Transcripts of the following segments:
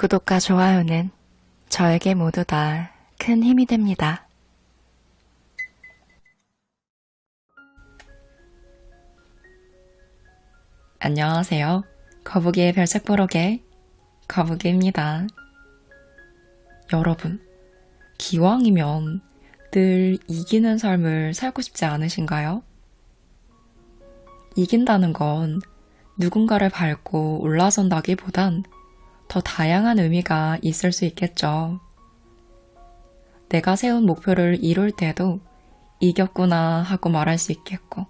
구독과 좋아요는 저에게 모두 다 큰 힘이 됩니다. 안녕하세요. 거북이의 별책 보러개 거북이입니다. 여러분, 기왕이면 늘 이기는 삶을 살고 싶지 않으신가요? 이긴다는 건 누군가를 밟고 올라선다기보단 더 다양한 의미가 있을 수 있겠죠. 내가 세운 목표를 이룰 때도 이겼구나 하고 말할 수 있겠고,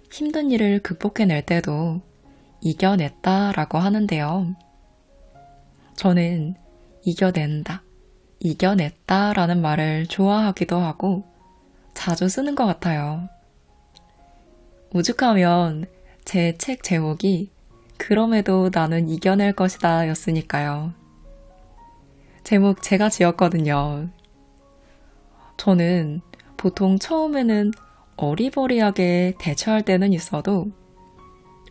힘든 일을 극복해낼 때도 이겨냈다 라고 하는데요. 저는 이겨낸다, 이겨냈다 라는 말을 좋아하기도 하고 자주 쓰는 것 같아요. 오죽하면 제 책 제목이 그럼에도 나는 이겨낼 것이다 였으니까요. 제목 제가 지었거든요. 저는 보통 처음에는 어리버리하게 대처할 때는 있어도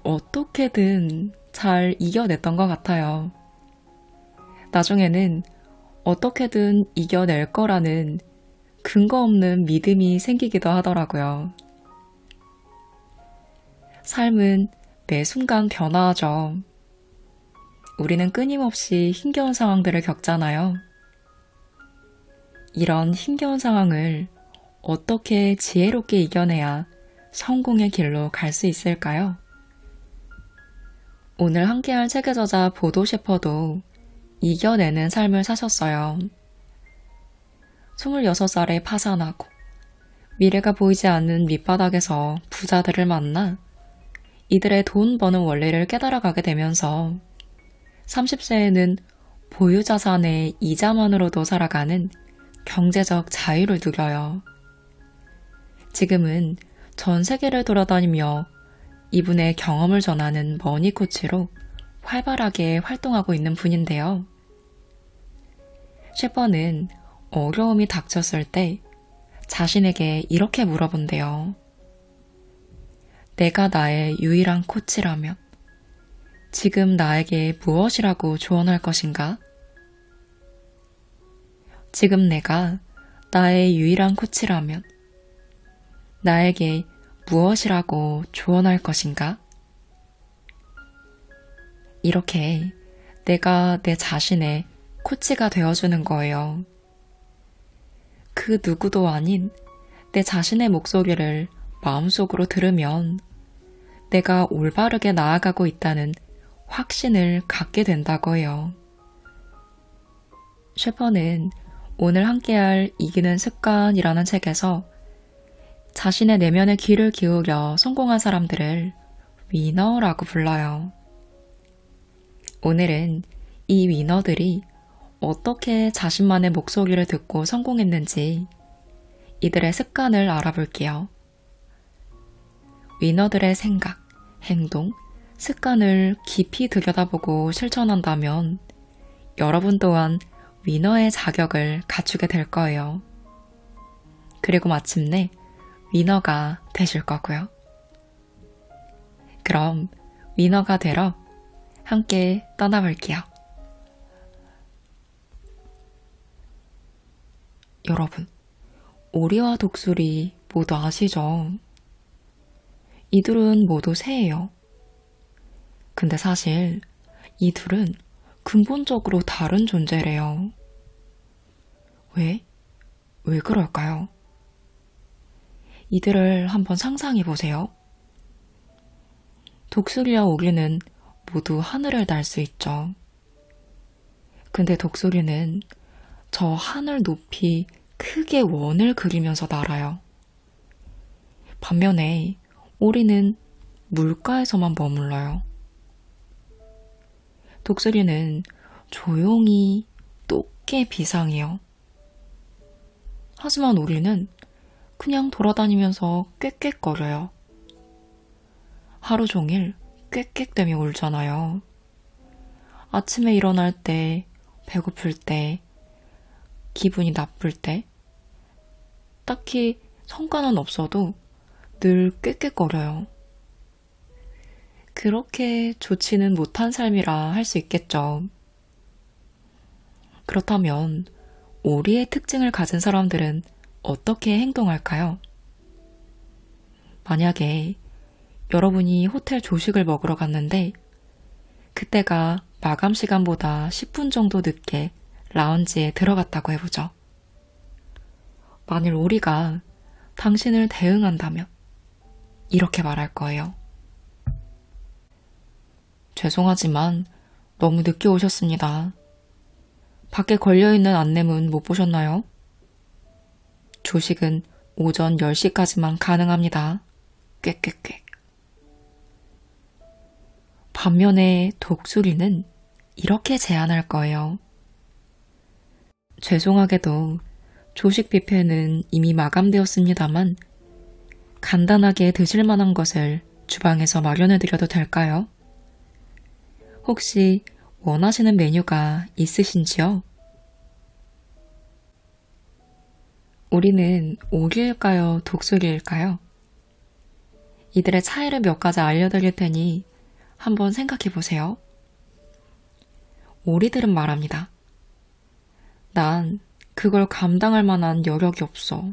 어떻게든 잘 이겨냈던 것 같아요. 나중에는 어떻게든 이겨낼 거라는 근거 없는 믿음이 생기기도 하더라고요. 삶은 매 순간 변화하죠. 우리는 끊임없이 힘겨운 상황들을 겪잖아요. 이런 힘겨운 상황을 어떻게 지혜롭게 이겨내야 성공의 길로 갈 수 있을까요? 오늘 함께할 책의 저자 보도 셰퍼도 이겨내는 삶을 사셨어요. 26살에 파산하고 미래가 보이지 않는 밑바닥에서 부자들을 만나 이들의 돈 버는 원리를 깨달아가게 되면서 30세에는 보유자산의 이자만으로도 살아가는 경제적 자유를 누려요. 지금은 전 세계를 돌아다니며 이분의 경험을 전하는 머니 코치로 활발하게 활동하고 있는 분인데요. 셰퍼는 어려움이 닥쳤을 때 자신에게 이렇게 물어본대요. 내가 나의 유일한 코치라면 지금 나에게 무엇이라고 조언할 것인가? 지금 내가 나의 유일한 코치라면 나에게 무엇이라고 조언할 것인가? 이렇게 내가 내 자신의 코치가 되어주는 거예요. 그 누구도 아닌 내 자신의 목소리를 마음속으로 들으면 내가 올바르게 나아가고 있다는 확신을 갖게 된다고 해요. 셰퍼는 오늘 함께할 이기는 습관이라는 책에서 자신의 내면의 귀를 기울여 성공한 사람들을 위너라고 불러요. 오늘은 이 위너들이 어떻게 자신만의 목소리를 듣고 성공했는지 이들의 습관을 알아볼게요. 위너들의 생각, 행동, 습관을 깊이 들여다보고 실천한다면 여러분 또한 위너의 자격을 갖추게 될 거예요. 그리고 마침내 위너가 되실 거고요. 그럼 위너가 되러 함께 떠나볼게요. 여러분, 오리와 독수리 모두 아시죠? 이들은 모두 새예요. 근데 사실 이 둘은 근본적으로 다른 존재래요. 왜? 왜 그럴까요? 이들을 한번 상상해 보세요. 독수리와 오리는 모두 하늘을 날 수 있죠. 근데 독수리는 저 하늘 높이 크게 원을 그리면서 날아요. 반면에 오리는 물가에서만 머물러요. 독수리는 조용히 높게 비상해요. 하지만 오리는 그냥 돌아다니면서 꽥꽥거려요. 하루 종일 꽥꽥대며 울잖아요. 아침에 일어날 때, 배고플 때, 기분이 나쁠 때, 딱히 성과는 없어도 늘 꾀꾀거려요. 그렇게 좋지는 못한 삶이라 할 수 있겠죠. 그렇다면 오리의 특징을 가진 사람들은 어떻게 행동할까요? 만약에 여러분이 호텔 조식을 먹으러 갔는데 그때가 마감 시간보다 10분 정도 늦게 라운지에 들어갔다고 해보죠. 만일 오리가 당신을 대응한다면 이렇게 말할 거예요. 죄송하지만 너무 늦게 오셨습니다. 밖에 걸려있는 안내문 못 보셨나요? 조식은 오전 10시까지만 가능합니다. 꽥꽥꽥. 반면에 독수리는 이렇게 제안할 거예요. 죄송하게도 조식 뷔페는 이미 마감되었습니다만 간단하게 드실 만한 것을 주방에서 마련해드려도 될까요? 혹시 원하시는 메뉴가 있으신지요? 우리는 오리일까요? 독수리일까요? 이들의 차이를 몇 가지 알려드릴 테니 한번 생각해 보세요. 오리들은 말합니다. 난 그걸 감당할 만한 여력이 없어.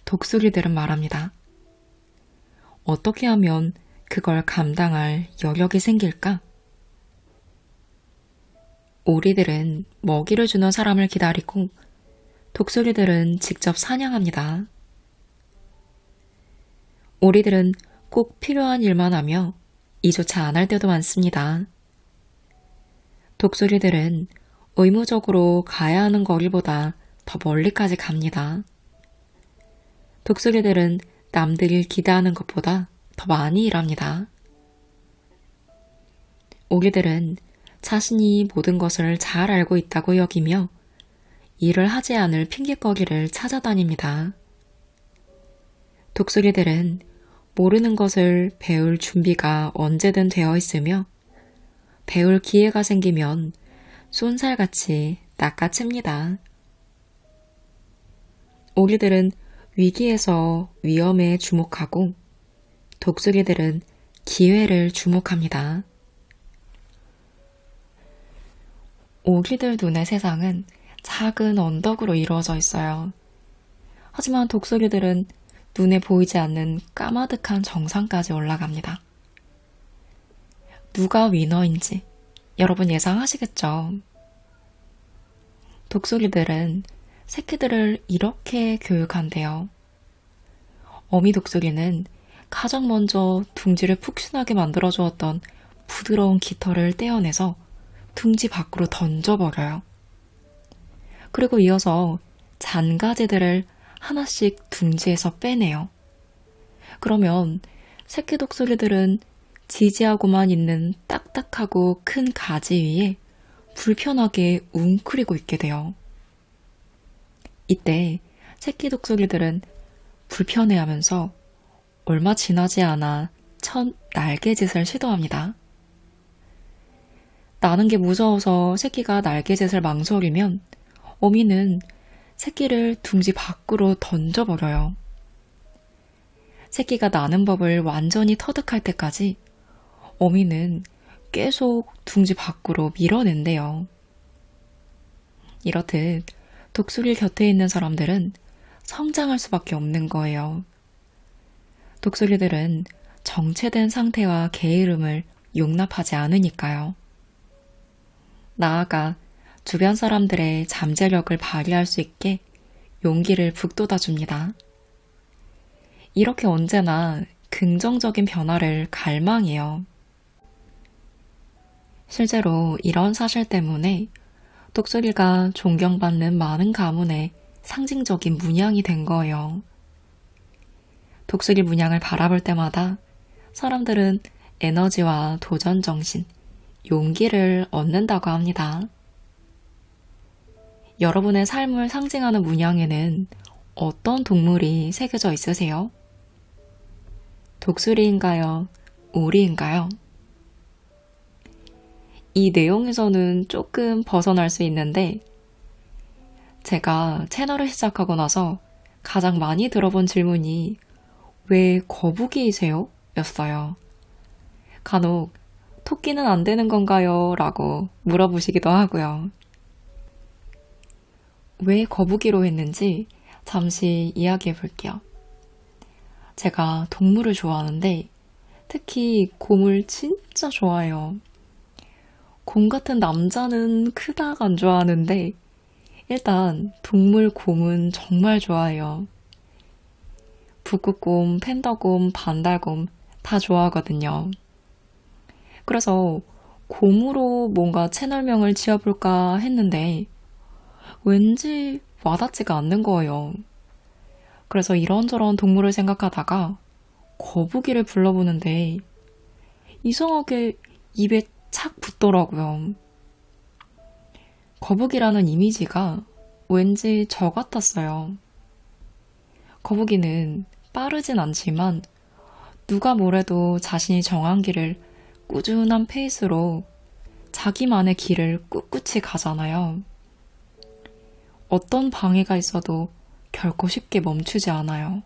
독수리들은 말합니다. 어떻게 하면 그걸 감당할 여력이 생길까? 오리들은 먹이를 주는 사람을 기다리고 독수리들은 직접 사냥합니다. 오리들은 꼭 필요한 일만 하며 이조차 안 할 때도 많습니다. 독수리들은 의무적으로 가야 하는 거리보다 더 멀리까지 갑니다. 독수리들은 남들이 기대하는 것보다 더 많이 일합니다. 오리들은 자신이 모든 것을 잘 알고 있다고 여기며 일을 하지 않을 핑계거리를 찾아다닙니다. 독수리들은 모르는 것을 배울 준비가 언제든 되어 있으며 배울 기회가 생기면 쏜살같이 낚아챕니다. 오리들은 위기에서 위험에 주목하고 독수리들은 기회를 주목합니다. 오리들 눈의 세상은 작은 언덕으로 이루어져 있어요. 하지만 독수리들은 눈에 보이지 않는 까마득한 정상까지 올라갑니다. 누가 위너인지 여러분 예상하시겠죠? 독수리들은 새끼들을 이렇게 교육한대요. 어미 독수리는 가장 먼저 둥지를 푹신하게 만들어주었던 부드러운 깃털을 떼어내서 둥지 밖으로 던져버려요. 그리고 이어서 잔가지들을 하나씩 둥지에서 빼내요. 그러면 새끼 독수리들은 지지하고만 있는 딱딱하고 큰 가지 위에 불편하게 웅크리고 있게 돼요. 이때 새끼 독수리들은 불편해하면서 얼마 지나지 않아 첫 날개짓을 시도합니다. 나는 게 무서워서 새끼가 날개짓을 망설이면 어미는 새끼를 둥지 밖으로 던져버려요. 새끼가 나는 법을 완전히 터득할 때까지 어미는 계속 둥지 밖으로 밀어낸대요. 이렇듯 독수리 곁에 있는 사람들은 성장할 수밖에 없는 거예요. 독수리들은 정체된 상태와 게으름을 용납하지 않으니까요. 나아가 주변 사람들의 잠재력을 발휘할 수 있게 용기를 북돋아 줍니다. 이렇게 언제나 긍정적인 변화를 갈망해요. 실제로 이런 사실 때문에 독수리가 존경받는 많은 가문의 상징적인 문양이 된 거예요. 독수리 문양을 바라볼 때마다 사람들은 에너지와 도전정신, 용기를 얻는다고 합니다. 여러분의 삶을 상징하는 문양에는 어떤 동물이 새겨져 있으세요? 독수리인가요? 오리인가요? 이 내용에서는 조금 벗어날 수 있는데 제가 채널을 시작하고 나서 가장 많이 들어본 질문이 왜 거북이이세요? 였어요. 간혹 토끼는 안 되는 건가요? 라고 물어보시기도 하고요. 왜 거북이로 했는지 잠시 이야기해 볼게요. 제가 동물을 좋아하는데 특히 곰을 진짜 좋아해요. 곰 같은 남자는 그닥 안 좋아하는데 일단 동물 곰은 정말 좋아해요. 북극곰, 팬더곰, 반달곰 다 좋아하거든요. 그래서 곰으로 뭔가 채널명을 지어볼까 했는데 왠지 와닿지가 않는 거예요. 그래서 이런저런 동물을 생각하다가 거북이를 불러보는데 이상하게 입에 착 붙더라고요. 거북이라는 이미지가 왠지 저 같았어요. 거북이는 빠르진 않지만 누가 뭐래도 자신이 정한 길을 꾸준한 페이스로 자기만의 길을 꿋꿋이 가잖아요. 어떤 방해가 있어도 결코 쉽게 멈추지 않아요.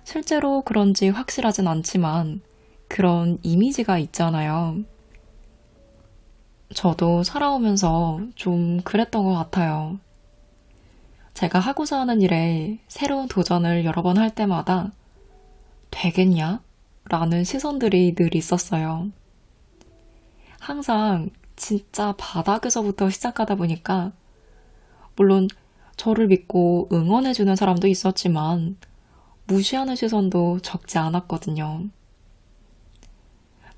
실제로 그런지 확실하진 않지만 그런 이미지가 있잖아요. 저도 살아오면서 좀 그랬던 것 같아요. 제가 하고자 하는 일에 새로운 도전을 여러 번 할 때마다 되겠냐? 라는 시선들이 늘 있었어요. 항상 진짜 바닥에서부터 시작하다 보니까 물론 저를 믿고 응원해주는 사람도 있었지만 무시하는 시선도 적지 않았거든요.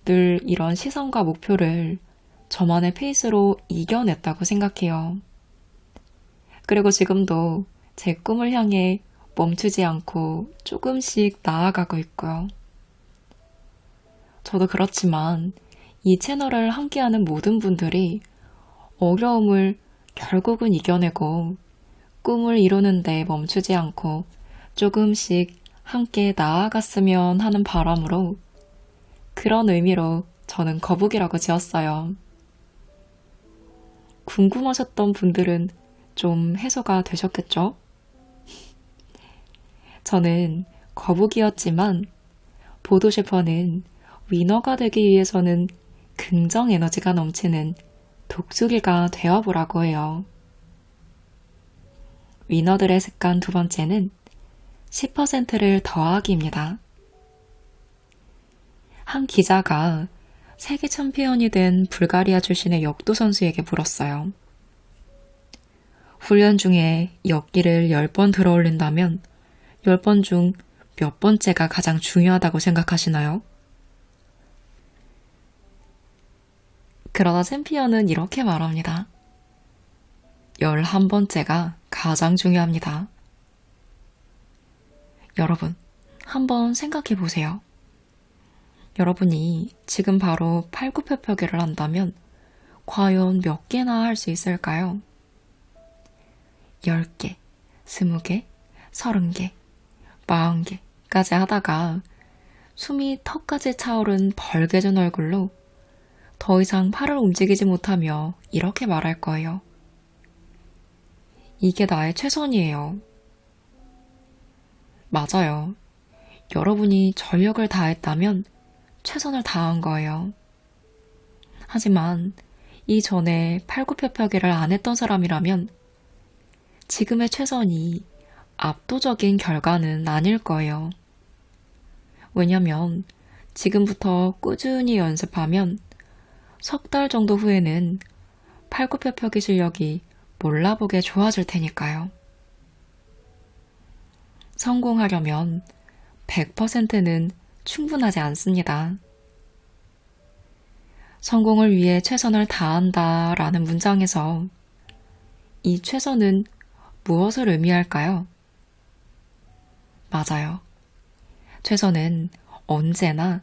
늘 이런 시선과 목표를 저만의 페이스로 이겨냈다고 생각해요. 그리고 지금도 제 꿈을 향해 멈추지 않고 조금씩 나아가고 있고요. 저도 그렇지만 이 채널을 함께하는 모든 분들이 어려움을 결국은 이겨내고 꿈을 이루는데 멈추지 않고 조금씩 함께 나아갔으면 하는 바람으로 그런 의미로 저는 거북이라고 지었어요. 궁금하셨던 분들은 좀 해소가 되셨겠죠? 저는 거북이였지만 보도셰퍼는 위너가 되기 위해서는 긍정 에너지가 넘치는 독수리가 되어보라고 해요. 위너들의 습관 두 번째는 10%를 더하기입니다. 한 기자가 세계 챔피언이 된 불가리아 출신의 역도 선수에게 물었어요. 훈련 중에 역기를 10번 들어올린다면 10번 중 몇 번째가 가장 중요하다고 생각하시나요? 그러나 챔피언은 이렇게 말합니다. 11번째가 가장 중요합니다. 여러분, 한번 생각해 보세요. 여러분이 지금 바로 팔굽혀펴기를 한다면 과연 몇 개나 할 수 있을까요? 10개, 20개, 30개, 40개까지 하다가 숨이 턱까지 차오른 벌개진 얼굴로 더 이상 팔을 움직이지 못하며 이렇게 말할 거예요. 이게 나의 최선이에요. 맞아요. 여러분이 전력을 다했다면 최선을 다한 거예요. 하지만 이전에 팔굽혀펴기를 안 했던 사람이라면 지금의 최선이 압도적인 결과는 아닐 거예요. 왜냐면 지금부터 꾸준히 연습하면 석 달 정도 후에는 팔굽혀펴기 실력이 몰라보게 좋아질 테니까요. 성공하려면 100%는 충분하지 않습니다. 성공을 위해 최선을 다한다 라는 문장에서 이 최선은 무엇을 의미할까요? 맞아요. 최선은 언제나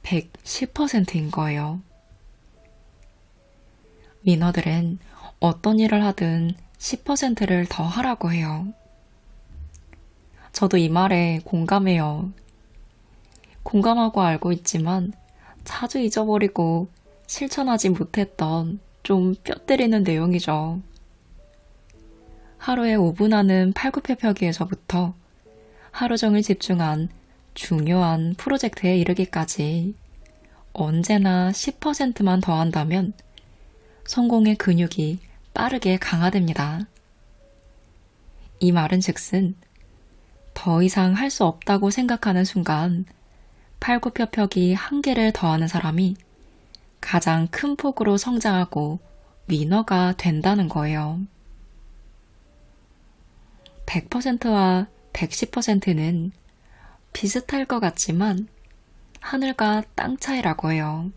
110%인 거예요. 위너들은 어떤 일을 하든 10%를 더 하라고 해요. 저도 이 말에 공감해요. 공감하고 알고 있지만 자주 잊어버리고 실천하지 못했던 좀 뼈 때리는 내용이죠. 하루에 5분 하는 팔굽혀펴기에서부터 하루 종일 집중한 중요한 프로젝트에 이르기까지 언제나 10%만 더한다면 성공의 근육이 빠르게 강화됩니다. 이 말은 즉슨 더 이상 할 수 없다고 생각하는 순간 팔굽혀펴기 한 개를 더하는 사람이 가장 큰 폭으로 성장하고 위너가 된다는 거예요. 100%와 110%는 비슷할 것 같지만 하늘과 땅 차이라고 해요.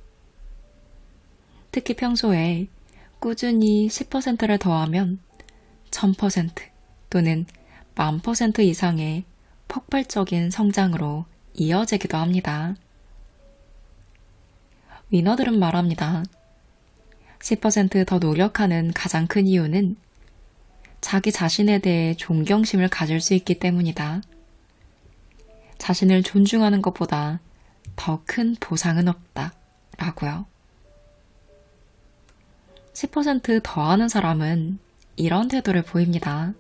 특히 평소에 꾸준히 10%를 더하면 1000% 또는 10,000% 이상의 폭발적인 성장으로 이어지기도 합니다. 위너들은 말합니다. 10%더 노력하는 가장 큰 이유는 자기 자신에 대해 존경심을 가질 수 있기 때문이다. 자신을 존중하는 것보다 더 큰 보상은 없다. 라고요. 10% 더하는 사람은 이런 태도를 보입니다.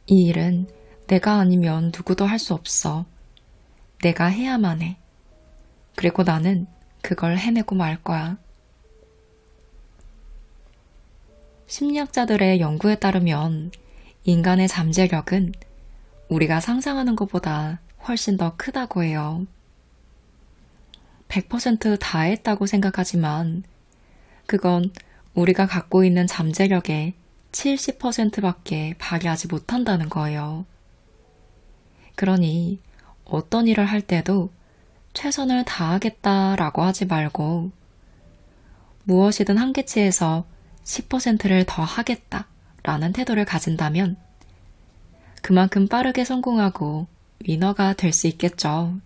이 일은 내가 아니면 누구도 할 수 없어. 내가 해야만 해. 그리고 나는 그걸 해내고 말 거야. 심리학자들의 연구에 따르면 인간의 잠재력은 우리가 상상하는 것보다 훨씬 더 크다고 해요. 100% 다 했다고 생각하지만 그건 우리가 갖고 있는 잠재력의 70%밖에 발휘하지 못한다는 거예요. 그러니 어떤 일을 할 때도 최선을 다하겠다라고 하지 말고 무엇이든 한계치에서 10%를 더 하겠다라는 태도를 가진다면 그만큼 빠르게 성공하고 위너가 될 수 있겠죠.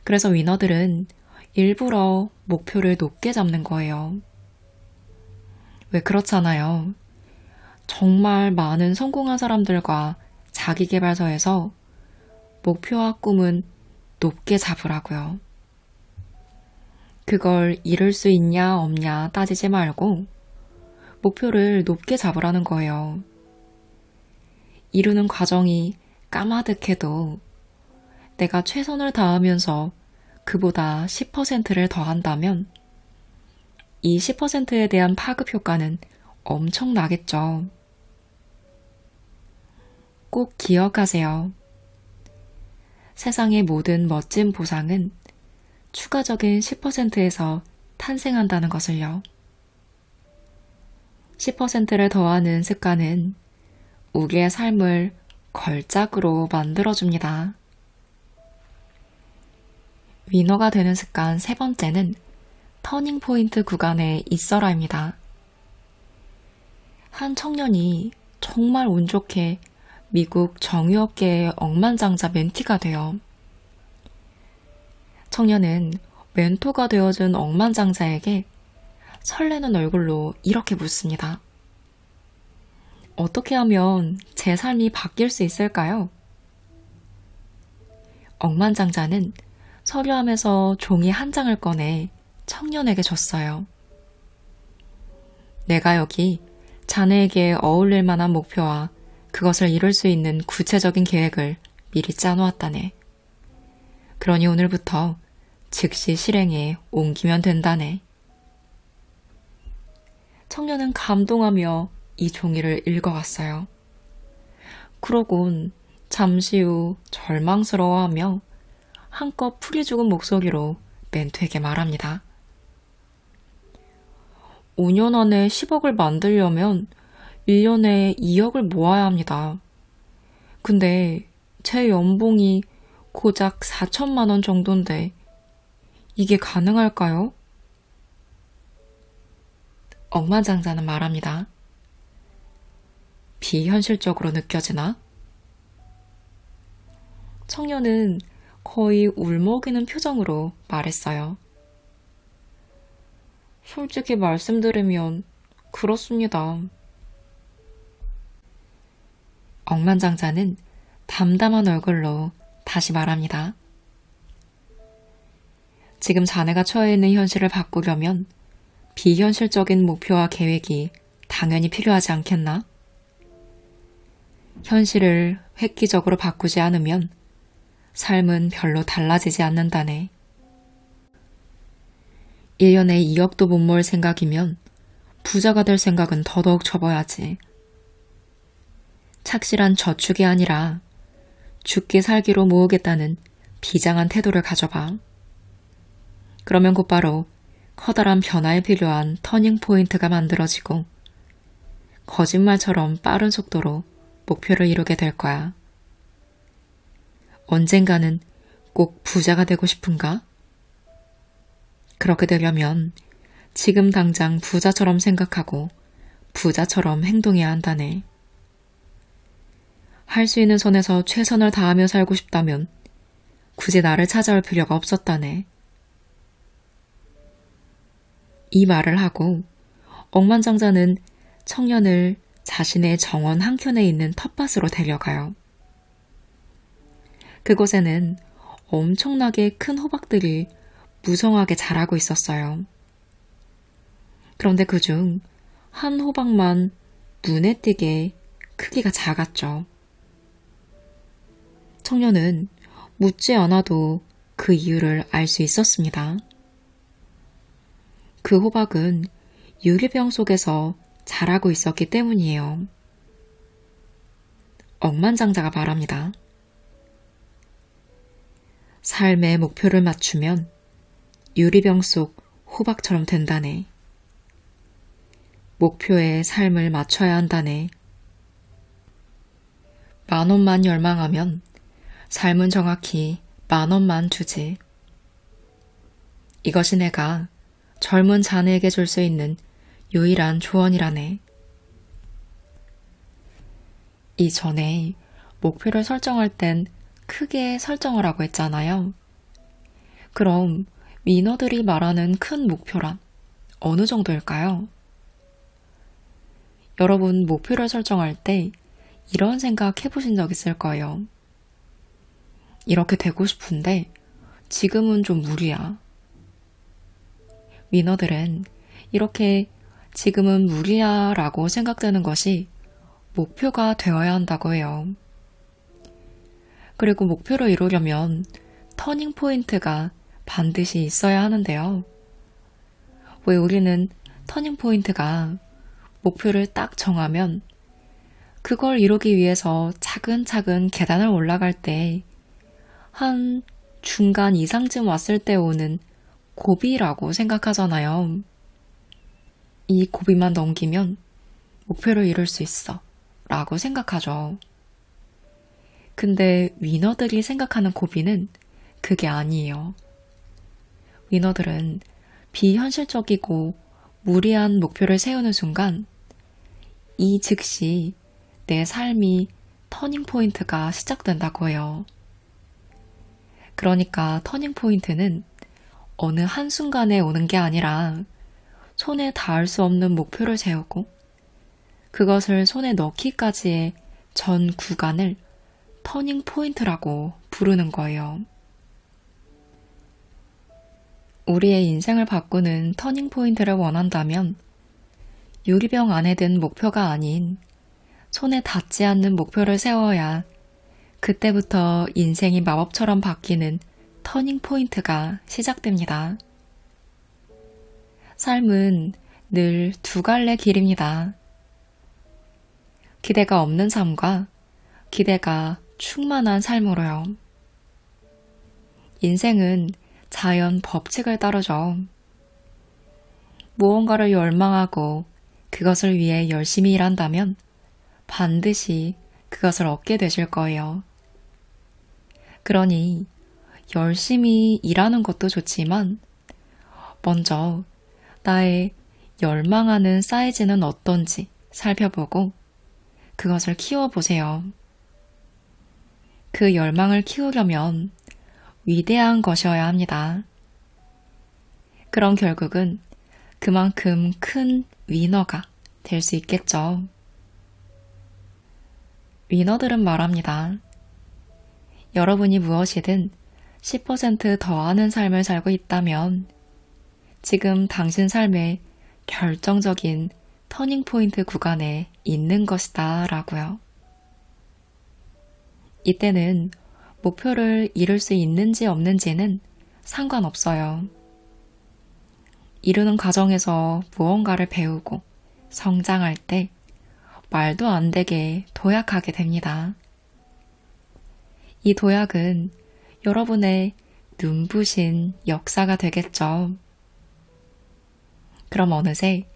그래서 위너들은 일부러 목표를 높게 잡는 거예요. 왜 그렇잖아요. 정말 많은 성공한 사람들과 자기계발서에서 목표와 꿈은 높게 잡으라고요. 그걸 이룰 수 있냐 없냐 따지지 말고 목표를 높게 잡으라는 거예요. 이루는 과정이 까마득해도 내가 최선을 다하면서 그보다 10%를 더한다면 이 10%에 대한 파급 효과는 엄청나겠죠. 꼭 기억하세요. 세상의 모든 멋진 보상은 추가적인 10%에서 탄생한다는 것을요. 10%를 더하는 습관은 우리의 삶을 걸작으로 만들어줍니다. 위너가 되는 습관 세 번째는 터닝포인트 구간에 있어라입니다. 한 청년이 정말 운 좋게 미국 정유업계의 억만장자 멘티가 돼요. 청년은 멘토가 되어준 억만장자에게 설레는 얼굴로 이렇게 묻습니다. 어떻게 하면 제 삶이 바뀔 수 있을까요? 억만장자는 서류함에서 종이 한 장을 꺼내 청년에게 줬어요. 내가 여기 자네에게 어울릴 만한 목표와 그것을 이룰 수 있는 구체적인 계획을 미리 짜놓았다네. 그러니 오늘부터 즉시 실행에 옮기면 된다네. 청년은 감동하며 이 종이를 읽어갔어요. 그러곤 잠시 후 절망스러워하며 한껏 풀이 죽은 목소리로 멘토에게 말합니다. 5년 안에 10억을 만들려면 1년에 2억을 모아야 합니다. 근데 제 연봉이 고작 4천만 원 정도인데 이게 가능할까요? 억만장자는 말합니다. 비현실적으로 느껴지나? 청년은 거의 울먹이는 표정으로 말했어요. 솔직히 말씀드리면 그렇습니다. 억만장자는 담담한 얼굴로 다시 말합니다. 지금 자네가 처해 있는 현실을 바꾸려면 비현실적인 목표와 계획이 당연히 필요하지 않겠나? 현실을 획기적으로 바꾸지 않으면 삶은 별로 달라지지 않는다네. 1년에 2억도 못 모을 생각이면 부자가 될 생각은 더더욱 접어야지. 착실한 저축이 아니라 죽기 살기로 모으겠다는 비장한 태도를 가져봐. 그러면 곧바로 커다란 변화에 필요한 터닝 포인트가 만들어지고 거짓말처럼 빠른 속도로 목표를 이루게 될 거야. 언젠가는 꼭 부자가 되고 싶은가? 그렇게 되려면 지금 당장 부자처럼 생각하고 부자처럼 행동해야 한다네. 할 수 있는 선에서 최선을 다하며 살고 싶다면 굳이 나를 찾아올 필요가 없었다네. 이 말을 하고 억만장자는 청년을 자신의 정원 한켠에 있는 텃밭으로 데려가요. 그곳에는 엄청나게 큰 호박들이 무성하게 자라고 있었어요. 그런데 그중 한 호박만 눈에 띄게 크기가 작았죠. 청년은 묻지 않아도 그 이유를 알 수 있었습니다. 그 호박은 유리병 속에서 자라고 있었기 때문이에요. 억만장자가 말합니다. 삶의 목표를 맞추면 유리병 속 호박처럼 된다네. 목표에 삶을 맞춰야 한다네. 10,000원만 열망하면 삶은 정확히 10,000원만 주지. 이것이 내가 젊은 자네에게 줄 수 있는 유일한 조언이라네. 이전에 목표를 설정할 땐 크게 설정을 하고 했잖아요. 그럼 위너들이 말하는 큰 목표란 어느 정도일까요? 여러분 목표를 설정할 때 이런 생각 해보신 적 있을 거예요. 이렇게 되고 싶은데 지금은 좀 무리야. 위너들은 이렇게 지금은 무리야 라고 생각되는 것이 목표가 되어야 한다고 해요. 그리고 목표를 이루려면 터닝 포인트가 반드시 있어야 하는데요. 왜 우리는 터닝 포인트가 목표를 딱 정하면 그걸 이루기 위해서 차근차근 계단을 올라갈 때 한 중간 이상쯤 왔을 때 오는 고비라고 생각하잖아요. 이 고비만 넘기면 목표를 이룰 수 있어 라고 생각하죠. 근데 위너들이 생각하는 고비는 그게 아니에요. 위너들은 비현실적이고 무리한 목표를 세우는 순간 이 즉시 내 삶이 터닝 포인트가 시작된다고 해요. 그러니까 터닝 포인트는 어느 한순간에 오는 게 아니라 손에 닿을 수 없는 목표를 세우고 그것을 손에 넣기까지의 전 구간을 터닝 포인트라고 부르는 거예요. 우리의 인생을 바꾸는 터닝 포인트를 원한다면 유리병 안에 든 목표가 아닌 손에 닿지 않는 목표를 세워야 그때부터 인생이 마법처럼 바뀌는 터닝 포인트가 시작됩니다. 삶은 늘 두 갈래 길입니다. 기대가 없는 삶과 기대가 충만한 삶으로요. 인생은 자연 법칙을 따르죠. 무언가를 열망하고 그것을 위해 열심히 일한다면 반드시 그것을 얻게 되실 거예요. 그러니 열심히 일하는 것도 좋지만 먼저 나의 열망하는 사이즈는 어떤지 살펴보고 그것을 키워보세요. 그 열망을 키우려면 위대한 것이어야 합니다. 그럼 결국은 그만큼 큰 위너가 될 수 있겠죠. 위너들은 말합니다. 여러분이 무엇이든 10% 더하는 삶을 살고 있다면 지금 당신 삶의 결정적인 터닝포인트 구간에 있는 것이다 라고요. 이때는 목표를 이룰 수 있는지 없는지는 상관없어요. 이루는 과정에서 무언가를 배우고 성장할 때 말도 안 되게 도약하게 됩니다. 이 도약은 여러분의 눈부신 역사가 되겠죠. 그럼 어느새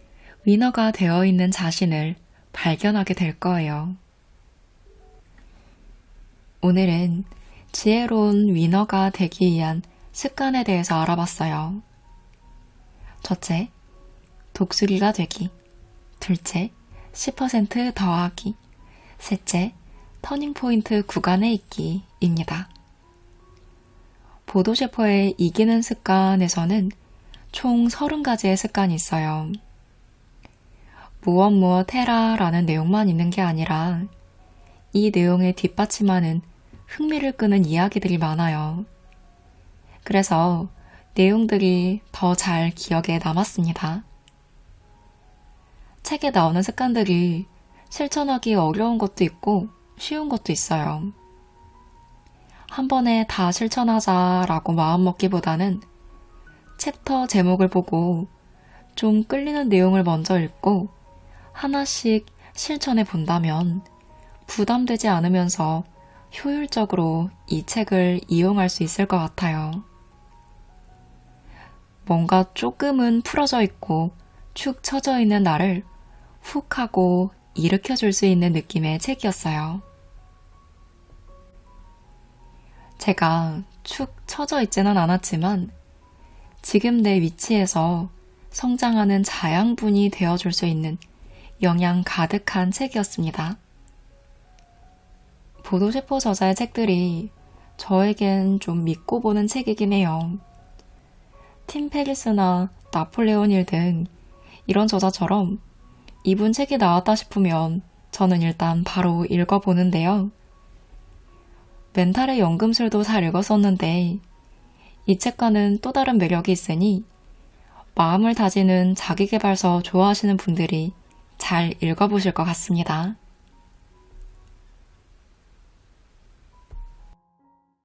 위너가 되어 있는 자신을 발견하게 될 거예요. 오늘은 지혜로운 위너가 되기 위한 습관에 대해서 알아봤어요. 첫째, 독수리가 되기. 둘째, 10% 더하기. 셋째, 터닝포인트 구간에 있기입니다. 보도셰퍼의 이기는 습관에서는 총 30가지의 습관이 있어요. 무엇 해라라는 내용만 있는 게 아니라 이 내용에 뒷받침하는 흥미를 끄는 이야기들이 많아요. 그래서 내용들이 더 잘 기억에 남았습니다. 책에 나오는 습관들이 실천하기 어려운 것도 있고 쉬운 것도 있어요. 한 번에 다 실천하자라고 마음먹기보다는 챕터 제목을 보고 좀 끌리는 내용을 먼저 읽고 하나씩 실천해 본다면 부담되지 않으면서 효율적으로 이 책을 이용할 수 있을 것 같아요. 뭔가 조금은 풀어져 있고 축 처져 있는 나를 훅 하고 일으켜줄 수 있는 느낌의 책이었어요. 제가 축 처져 있지는 않았지만 지금 내 위치에서 성장하는 자양분이 되어줄 수 있는 영양 가득한 책이었습니다. 보도셰퍼 저자의 책들이 저에겐 좀 믿고 보는 책이긴 해요. 팀 페리스나 나폴레온 힐 등 이런 저자처럼 이분 책이 나왔다 싶으면 저는 일단 바로 읽어보는데요. 멘탈의 연금술도 잘 읽었었는데 이 책과는 또 다른 매력이 있으니 마음을 다지는 자기계발서 좋아하시는 분들이 잘 읽어보실 것 같습니다.